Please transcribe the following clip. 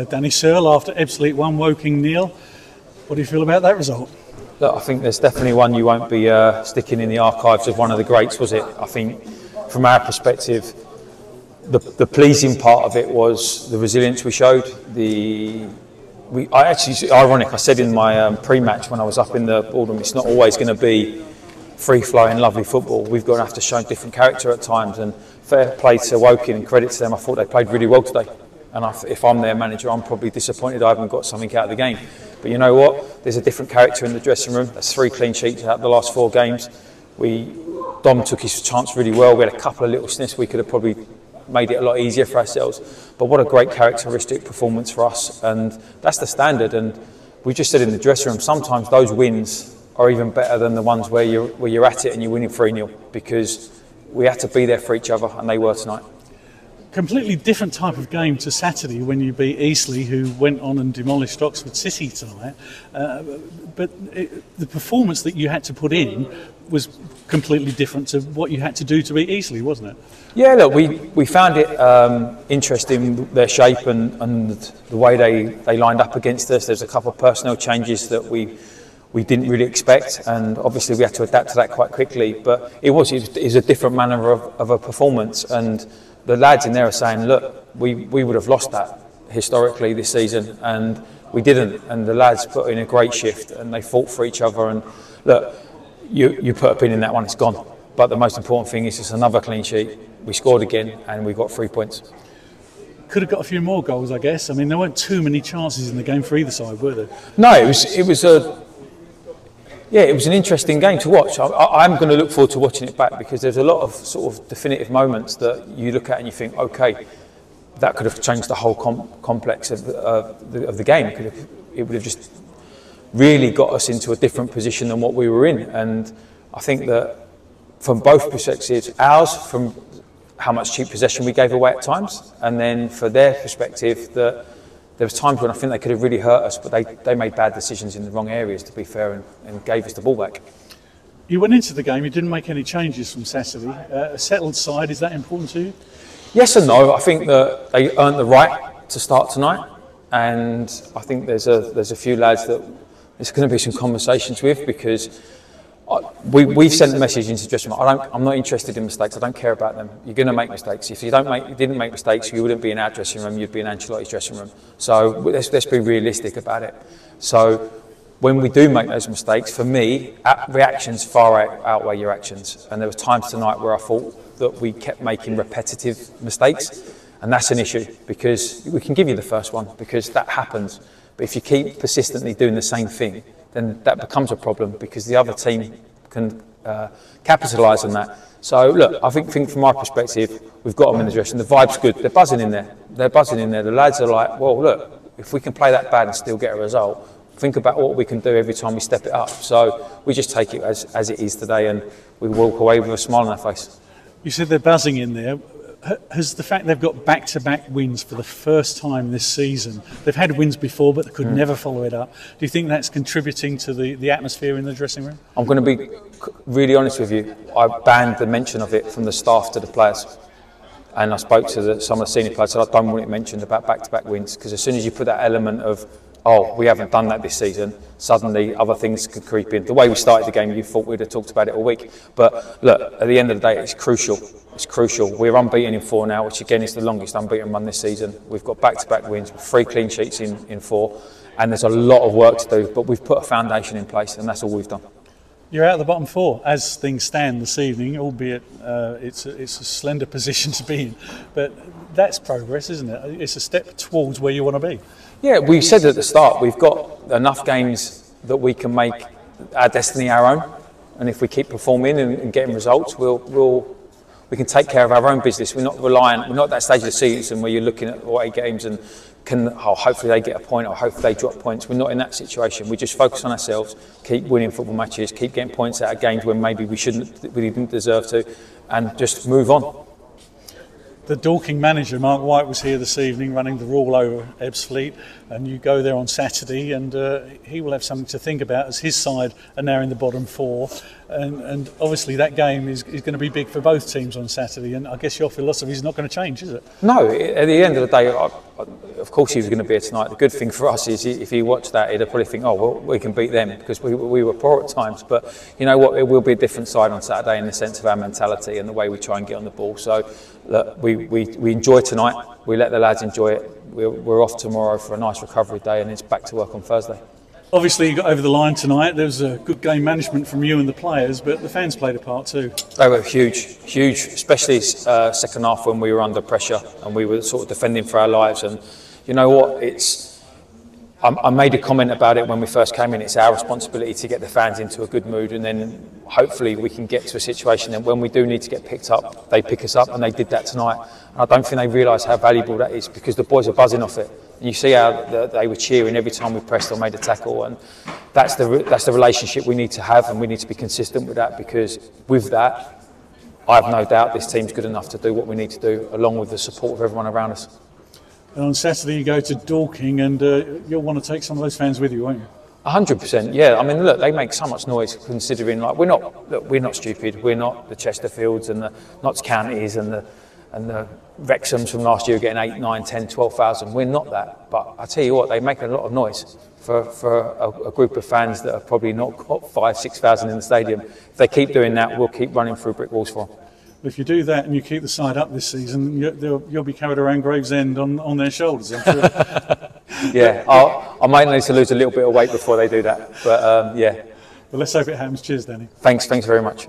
Danny Searle after Ebbsfleet 1, Woking 0. What do you feel about that result? Look, I think there's definitely one you won't be sticking in the archives of one of the greats, was it? I think from our perspective, the pleasing part of it was the resilience we showed. Ironic, I said in my pre-match when I was up in the boardroom, it's not always going to be free-flowing, lovely football. We've got to have to show different character at times, and fair play to Woking and credit to them. I thought they played really well today, and if I'm their manager, I'm probably disappointed I haven't got something out of the game. But you know what? There's a different character in the dressing room. That's 3 clean sheets out of the last 4 games. Dom took his chance really well. We had a couple of little sniffs. We could have probably made it a lot easier for ourselves. But what a great characteristic performance for us, and that's the standard. And we just said in the dressing room, sometimes those wins are even better than the ones where you're at it and you're winning 3-0, because we had to be there for each other, and they were tonight. Completely different type of game to Saturday when you beat Eastleigh, who went on and demolished Oxford City tonight. But the performance that you had to put in was completely different to what you had to do to beat Eastleigh, wasn't it? Yeah, look, we found it interesting, their shape and the way they lined up against us. There's a couple of personnel changes that we didn't really expect, and obviously we had to adapt to that quite quickly. But it was a different manner of a performance, and the lads in there are saying, look, we would have lost that historically this season, and we didn't. And the lads put in a great shift, and they fought for each other. And look, you put a pin in that one, it's gone. But the most important thing is it's another clean sheet. We scored again, and we got 3 points. Could have got a few more goals, I guess. I mean, there weren't too many chances in the game for either side, were there? No, it was an interesting game to watch. I'm going to look forward to watching it back, because there's a lot of sort of definitive moments that you look at and you think, okay, that could have changed the whole complex of the game. It would have just really got us into a different position than what we were in. And I think that from both perspectives, ours from how much cheap possession we gave away at times, and then for their perspective, that there was times when I think they could have really hurt us, but they made bad decisions in the wrong areas, to be fair, and gave us the ball back. You went into the game, you didn't make any changes from Saturday. A settled side, is that important to you? Yes and no. I think that they earned the right to start tonight, and I think there's a few lads that there's going to be some conversations with, because we've sent the message into the dressing room. I'm not interested in mistakes. I don't care about them. You're going to make mistakes. If you didn't make mistakes, you wouldn't be in our dressing room. You'd be in Ancelotti's dressing room. So let's be realistic about it. So when we do make those mistakes, for me, reactions far outweigh your actions. And there were times tonight where I thought that we kept making repetitive mistakes, and that's an issue, because we can give you the first one because that happens. But if you keep persistently doing the same thing, then that becomes a problem, because the other team can capitalise on that. So look, I think from my perspective, we've got them in the dressing room. The vibe's good. They're buzzing in there. The lads are like, well, look, if we can play that bad and still get a result, think about what we can do every time we step it up. So we just take it as it is today, and we walk away with a smile on our face. You said they're buzzing in there. Has the fact they've got back-to-back wins for the first time this season, they've had wins before but they could never follow it up, do you think that's contributing to the atmosphere in the dressing room? I'm going to be really honest with you. I banned the mention of it from the staff to the players, and I spoke to some of the senior players, so I don't want it mentioned about back-to-back wins, because as soon as you put that element of, oh, we haven't done that this season, suddenly other things could creep in. The way we started the game, you thought we'd have talked about it all week. But look, at the end of the day, it's crucial. It's crucial. We're unbeaten in 4 now, which again is the longest unbeaten run this season. We've got back-to-back wins, 3 clean sheets in 4, and there's a lot of work to do, but we've put a foundation in place, and that's all we've done. You're out of the bottom 4 as things stand this evening, albeit it's a slender position to be in. But that's progress, isn't it? It's a step towards where you want to be. Yeah, we said at the start, we've got enough games that we can make our destiny our own. And if we keep performing and getting results, we can take care of our own business. We're not reliant, we're not at that stage of the season where you're looking at 8 games and hopefully they get a point or hopefully they drop points. We're not in that situation. We just focus on ourselves, keep winning football matches, keep getting points out of games when maybe we didn't deserve to, and just move on. the Dorking manager, Mark White, was here this evening running the rule over Ebbsfleet, and you go there on Saturday, and he will have something to think about as his side are now in the bottom four. And obviously that game is going to be big for both teams on Saturday, and I guess your philosophy is not going to change, is it? No, at the end of the day, of course he was going to be here tonight. The good thing for us is if he watched that, he'd probably think, oh, well, we can beat them, because we were poor at times. But you know what, it will be a different side on Saturday in the sense of our mentality and the way we try and get on the ball. So look, we enjoy tonight, we let the lads enjoy it. We're off tomorrow for a nice recovery day, and it's back to work on Thursday. Obviously you got over the line tonight. There was a good game management from you and the players, but the fans played a part too. They were huge, especially second half when we were under pressure and we were sort of defending for our lives. And you know what, I made a comment about it when we first came in. It's our responsibility to get the fans into a good mood, and then hopefully we can get to a situation that when we do need to get picked up, they pick us up, and they did that tonight. And I don't think they realise how valuable that is, because the boys are buzzing off it. You see how they were cheering every time we pressed or made a tackle, and that's the relationship we need to have, and we need to be consistent with that, because with that, I have no doubt this team's good enough to do what we need to do, along with the support of everyone around us. And on Saturday you go to Dorking, and you'll want to take some of those fans with you, won't you? 100%, yeah. I mean, look, they make so much noise, considering like we're not stupid. We're not the Chesterfields and the Notts Counties and the Wrexhams from last year getting 8, 9, 10, 12,000. We're not that. But I tell you what, they make a lot of noise for a group of fans that have probably not got 5, 6,000 in the stadium. If they keep doing that, we'll keep running through brick walls for them. If you do that and you keep the side up this season, you'll be carried around Gravesend on their shoulders, I'm sure. Yeah, I might need to lose a little bit of weight before they do that. But yeah. Well, let's hope it happens. Cheers, Danny. Thanks very much.